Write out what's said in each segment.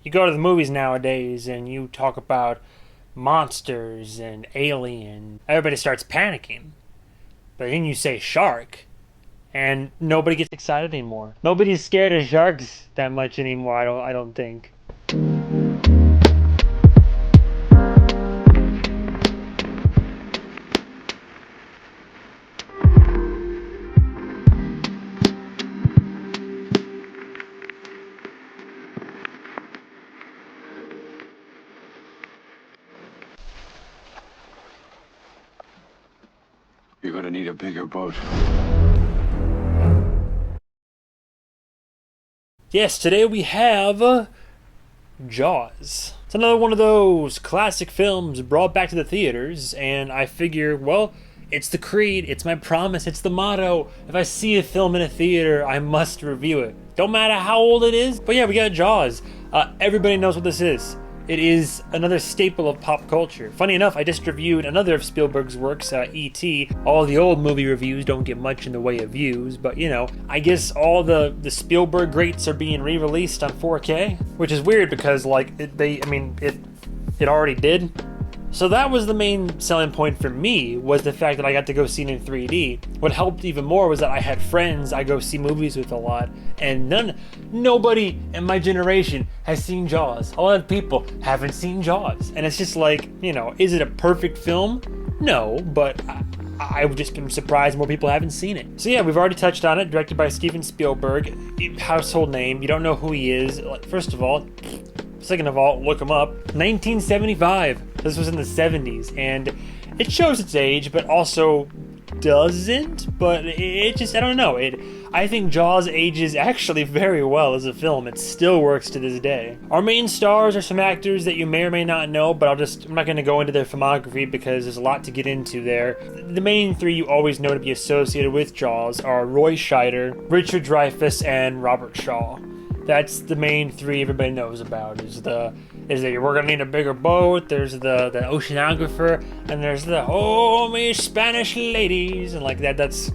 You go to the movies nowadays and you talk about monsters and alien, everybody starts panicking. But then you say shark, and nobody gets excited anymore. Nobody's scared of sharks that much anymore. I don't think. You're gonna need a bigger boat. Yes, today we have Jaws. It's another one of those classic films brought back to the theaters, and I figure, well, it's the creed, it's my promise, it's the motto. If I see a film in a theater, I must review it. Don't matter how old it is. But yeah, we got Jaws. Everybody knows what this is. It is another staple of pop culture. Funny enough, I just reviewed another of Spielberg's works, E.T. All the old movie reviews don't get much in the way of views, but you know, I guess all the Spielberg greats are being re-released on 4K, which is weird because like it already did. So that was the main selling point for me, was the fact that I got to go see it in 3D. What helped even more was that I had friends I go see movies with a lot, and nobody in my generation has seen Jaws. A lot of people haven't seen Jaws. And it's just like, you know, is it a perfect film? No, but I've just been surprised more people haven't seen it. So yeah, we've already touched on it, directed by Steven Spielberg. Household name, you don't know who he is. First of all, second of all, look him up. 1975. This was in the 70s, and it shows its age, but also doesn't. But it just, I don't know. I think Jaws ages actually very well as a film. It still works to this day. Our main stars are some actors that you may or may not know, but I'm not going to go into their filmography because there's a lot to get into there. The main three you always know to be associated with Jaws are Roy Scheider, Richard Dreyfuss, and Robert Shaw. That's the main three everybody knows about. Is that we're gonna need a bigger boat. There's the oceanographer, and there's the me Spanish ladies, and like that. That's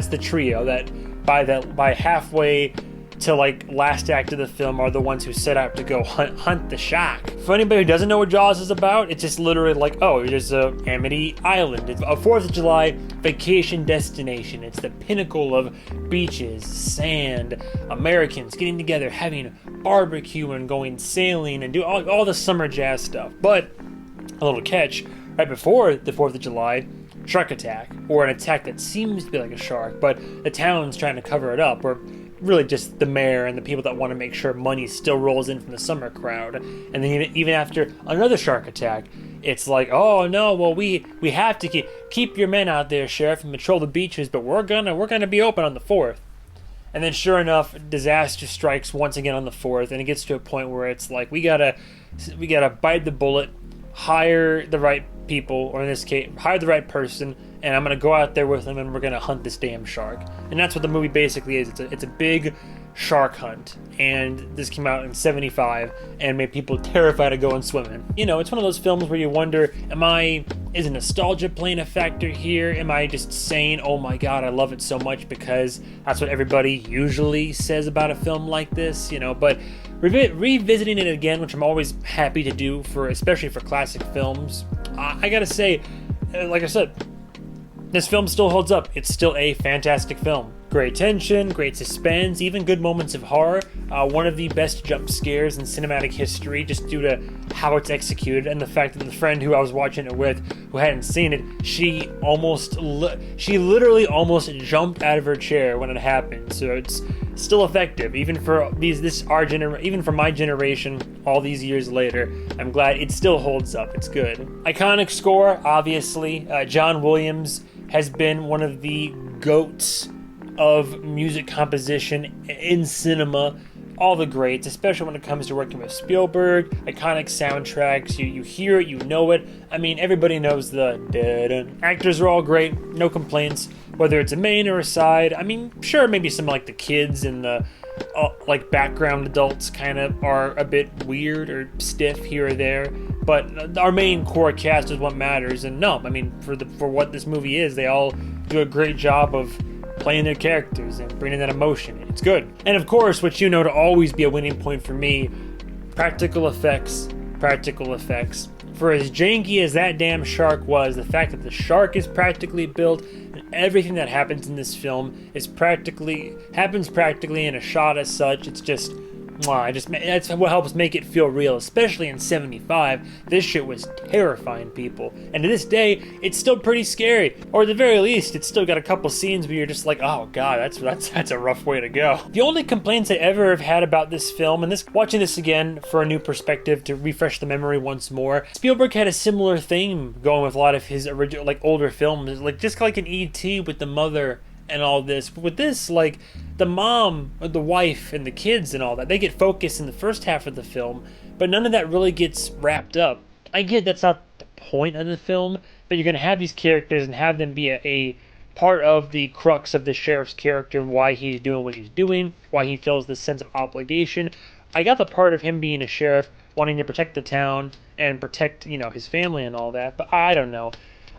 the trio that by halfway to like last act of the film are the ones who set out to go hunt the shark. For anybody who doesn't know what Jaws is about, it's just literally like, oh, there's Amity Island. It's a 4th of July vacation destination. It's the pinnacle of beaches, sand, Americans getting together, having barbecue and going sailing and do all the summer jazz stuff. But a little catch, right before the 4th of July, shark attack, or an attack that seems to be like a shark, but the town's trying to cover it up, or really just the mayor and the people that want to make sure money still rolls in from the summer crowd. And then even after another shark attack, it's like, oh no, well we have to keep your men out there, sheriff, and patrol the beaches, but we're gonna be open on the 4th. And then sure enough, disaster strikes once again on the 4th, and it gets to a point where it's like we gotta bite the bullet, hire the right people, or in this case, hire the right person, and I'm gonna go out there with them, and we're gonna hunt this damn shark. And that's what the movie basically is. It's a big shark hunt, and this came out in 75 and made people terrified of going swimming. You know, it's one of those films where you wonder, is nostalgia playing a factor here? Am I just saying, oh my god, I love it so much because that's what everybody usually says about a film like this, you know? But revisiting it again, which I'm always happy to do, especially for classic films, I gotta say, like I said, this film still holds up. It's still a fantastic film. Great tension, great suspense, even good moments of horror. One of the best jump scares in cinematic history, just due to how it's executed and the fact that the friend who I was watching it with, who hadn't seen it, she literally almost jumped out of her chair when it happened. So it's still effective, even for even for my generation, all these years later. I'm glad it still holds up. It's good. Iconic score, obviously. John Williams has been one of the GOATs of music composition in cinema. All the greats, especially when it comes to working with Spielberg. Iconic soundtracks, you hear it, you know it. I mean, everybody knows the da-dun. Actors are all great, no complaints, whether it's a main or a side. I mean, sure, maybe some like the kids and the like background adults kind of are a bit weird or stiff here or there, but our main core cast is what matters. And no, I mean, for what this movie is, they all do a great job of playing their characters and bringing that emotion. It's good. And of course, what you know to always be a winning point for me, Practical effects, practical effects. For as janky as that damn shark was, the fact that the shark is practically built and everything that happens in this film happens practically in a shot as such, it's just that's what helps make it feel real, especially in 75. This shit was terrifying people. And to this day, it's still pretty scary. Or at the very least, it's still got a couple scenes where you're just like, oh god, that's a rough way to go. The only complaints I ever have had about this film, and watching this again for a new perspective to refresh the memory once more, Spielberg had a similar theme going with a lot of his original, like, older films, just like an E.T. with the mother and all this. But with this, like, the mom, the wife, and the kids and all that, they get focused in the first half of the film, but none of that really gets wrapped up. I get that's not the point of the film, but you're going to have these characters and have them be a part of the crux of the sheriff's character and why he's doing what he's doing, why he feels this sense of obligation. I got the part of him being a sheriff, wanting to protect the town and protect, his family and all that, but I don't know.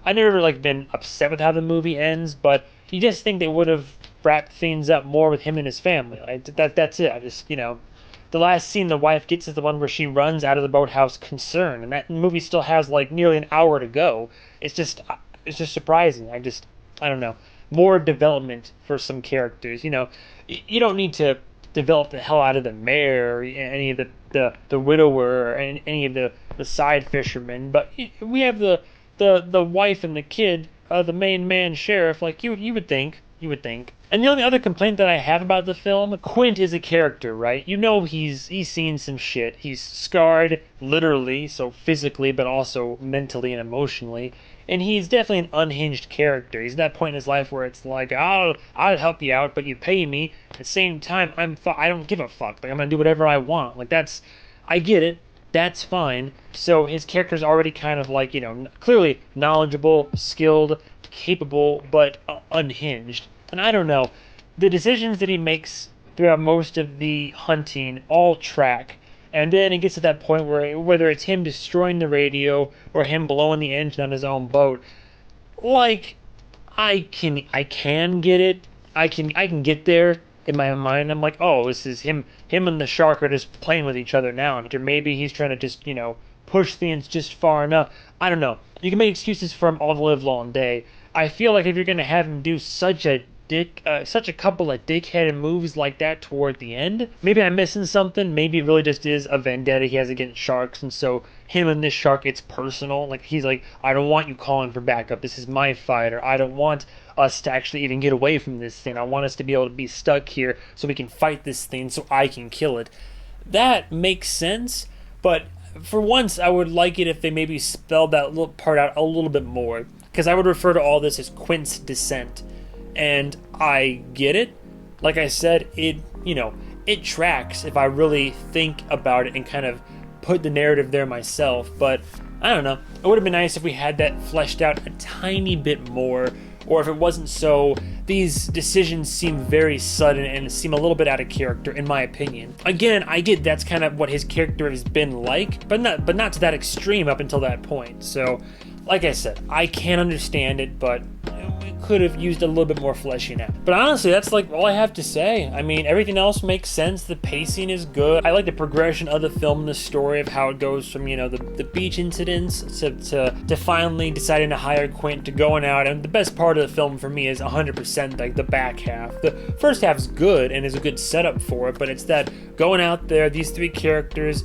I never, been upset with how the movie ends, but you just think they would have wrapped things up more with him and his family. That's it. I just, the last scene the wife gets is the one where she runs out of the boathouse concerned, and that movie still has, nearly an hour to go. It's just surprising. I don't know. More development for some characters. You don't need to develop the hell out of the mayor, or any of the widower, or any of the side fishermen, but we have the wife and the kid, the main man sheriff, you would think. And the only other complaint that I have about the film, Quint is a character, right? He's seen some shit. He's scarred, literally, so physically, but also mentally and emotionally. And he's definitely an unhinged character. He's at that point in his life where it's like, I'll help you out, but you pay me. At the same time, I don't give a fuck. I'm gonna do whatever I want. I get it. That's fine. So his character's already kind of clearly knowledgeable, skilled, capable, but unhinged. And I don't know. The decisions that he makes throughout most of the hunting all track. And then it gets to that point where whether it's him destroying the radio or him blowing the engine on his own boat, I can get it. I can get there in my mind. I'm like, oh, this is him and the shark are just playing with each other now. Or maybe he's trying to just, push things just far enough. I don't know. You can make excuses for him all the live long day. I feel like if you're going to have him do such a couple of dickheaded moves like that toward the end, maybe I'm missing something. Maybe it really just is a vendetta he has against sharks, and so him and this shark, it's personal. He's like, I don't want you calling for backup. This is my fight, or I don't want us to actually even get away from this thing. I want us to be able to be stuck here so we can fight this thing so I can kill it. That makes sense, but for once I would like it if they maybe spelled that little part out a little bit more, because I would refer to all this as Quint's descent. And I get it. Like I said, it tracks if I really think about it and kind of put the narrative there myself. But I don't know. It would have been nice if we had that fleshed out a tiny bit more, or if it wasn't so. These decisions seem very sudden and seem a little bit out of character, in my opinion. Again, I get that's kind of what his character has been like, but not to that extreme up until that point. So, like I said, I can understand it, but could have used a little bit more fleshing out. But honestly, that's all I have to say. I mean, everything else makes sense. The pacing is good. I like the progression of the film, the story of how it goes from, the beach incidents to finally deciding to hire Quint, to going out. And the best part of the film for me is 100% the back half. The first half's good and is a good setup for it, but it's that going out there, these three characters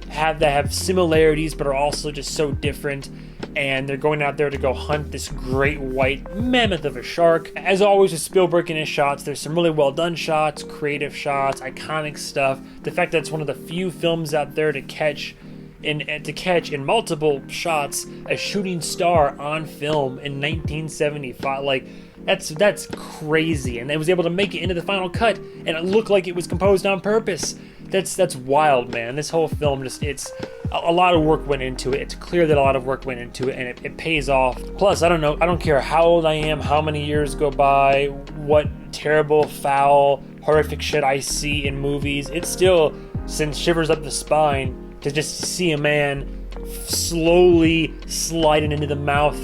have similarities but are also just so different, and they're going out there to go hunt this great white mammoth of a shark. As always with Spielberg in his shots, there's some really well done shots, creative shots, iconic stuff. The fact that it's one of the few films out there to catch in multiple shots a shooting star on film in 1975, that's crazy. And they was able to make it into the final cut and it looked like it was composed on purpose. That's wild, man. This whole film it's a lot of work went into it. It's clear that a lot of work went into it, and it pays off. Plus, I don't care how old I am, how many years go by, what terrible, foul, horrific shit I see in movies. It still sends shivers up the spine to just see a man slowly sliding into the mouth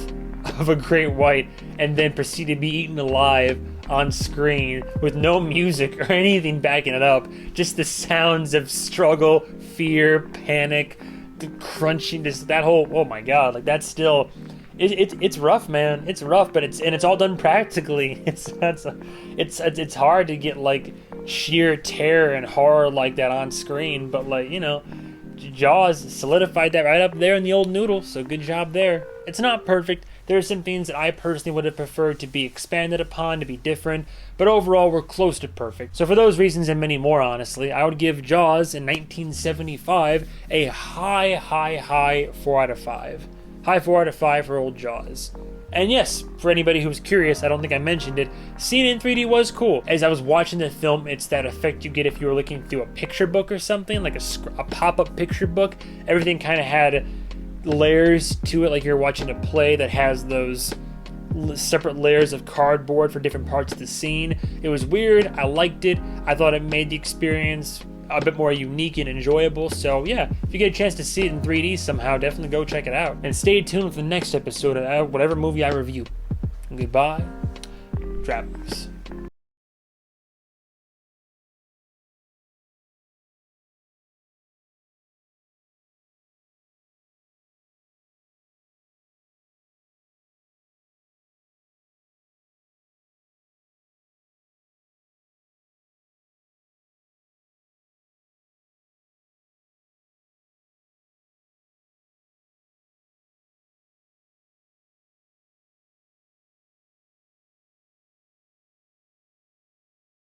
of a great white and then proceed to be eaten alive. on screen with no music or anything backing it up. Just the sounds of struggle, fear, panic, the crunching, just that whole, oh my god, like that's still, it's rough, man. It's rough, but it's all done practically. It's hard to get like sheer terror and horror like that on screen, but like, you know, Jaws solidified that right up there in the old noodle, so good job there. It's not perfect. There are some things that I personally would have preferred to be expanded upon, to be different, but overall we're close to perfect. So for those reasons and many more, honestly, I would give Jaws in 1975 a high 4 out of 5. High 4 out of 5 for old Jaws. And yes, for anybody who's curious, I don't think I mentioned it, seeing it in 3D was cool. As I was watching the film, it's that effect you get if you were looking through a picture book or something, like a pop-up picture book. Everything kind of had layers to it, like you're watching a play that has those separate layers of cardboard for different parts of the scene. It was weird. I liked it. I thought it made the experience a bit more unique and enjoyable. So yeah, if you get a chance to see it in 3D somehow, definitely go check it out. And stay tuned for the next episode of whatever movie I review. Goodbye, travelers.